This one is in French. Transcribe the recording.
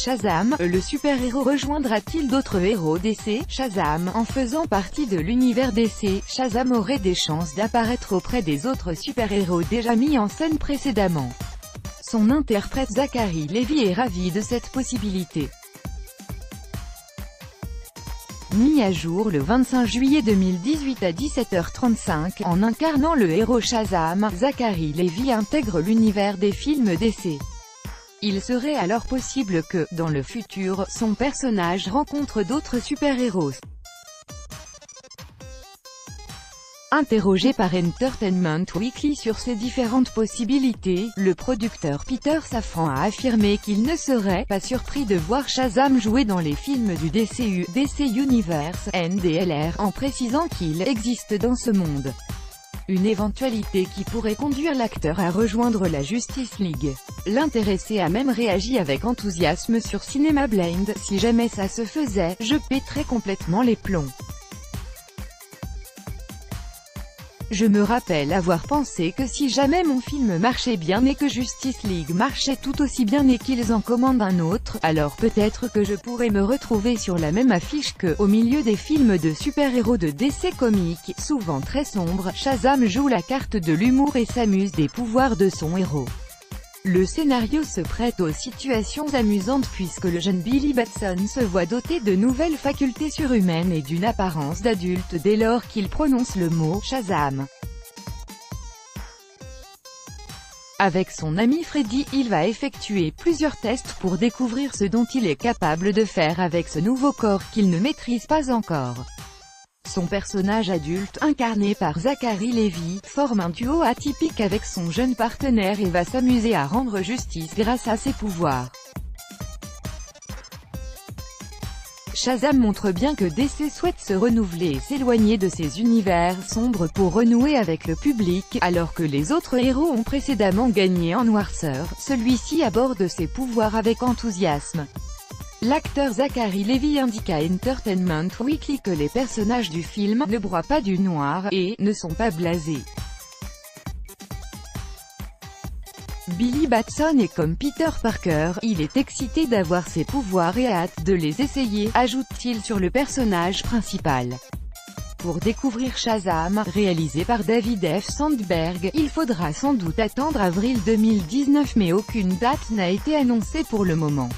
Shazam, le super-héros rejoindra-t-il d'autres héros DC? Shazam, en faisant partie de l'univers DC, Shazam aurait des chances d'apparaître auprès des autres super-héros déjà mis en scène précédemment. Son interprète Zachary Levi est ravi de cette possibilité. Mis à jour le 25 juillet 2018 à 17h35, en incarnant le héros Shazam, Zachary Levi intègre l'univers des films DC. Il serait alors possible que, dans le futur, son personnage rencontre d'autres super-héros. Interrogé par Entertainment Weekly sur ces différentes possibilités, le producteur Peter Safran a affirmé qu'il ne serait pas surpris de voir Shazam jouer dans les films du DCU, DC Universe, NDLR, en précisant qu'il existe dans ce monde une éventualité qui pourrait conduire l'acteur à rejoindre la Justice League. L'intéressé a même réagi avec enthousiasme sur Cinema Blind: si jamais ça se faisait, je pèterais complètement les plombs. Je me rappelle avoir pensé que si jamais mon film marchait bien et que Justice League marchait tout aussi bien et qu'ils en commandent un autre, alors peut-être que je pourrais me retrouver sur la même affiche que, au milieu des films de super-héros de DC Comics, souvent très sombres, Shazam joue la carte de l'humour et s'amuse des pouvoirs de son héros. Le scénario se prête aux situations amusantes puisque le jeune Billy Batson se voit doté de nouvelles facultés surhumaines et d'une apparence d'adulte dès lors qu'il prononce le mot « Shazam ». Avec son ami Freddy, il va effectuer plusieurs tests pour découvrir ce dont il est capable de faire avec ce nouveau corps qu'il ne maîtrise pas encore. Son personnage adulte, incarné par Zachary Levi, forme un duo atypique avec son jeune partenaire et va s'amuser à rendre justice grâce à ses pouvoirs. Shazam montre bien que DC souhaite se renouveler et s'éloigner de ses univers sombres pour renouer avec le public, alors que les autres héros ont précédemment gagné en noirceur, celui-ci aborde ses pouvoirs avec enthousiasme. L'acteur Zachary Levi indique à Entertainment Weekly que les personnages du film ne broient pas du noir et ne sont pas blasés. Billy Batson est comme Peter Parker, il est excité d'avoir ses pouvoirs et a hâte de les essayer, ajoute-t-il sur le personnage principal. Pour découvrir Shazam, réalisé par David F. Sandberg, il faudra sans doute attendre avril 2019 mais aucune date n'a été annoncée pour le moment.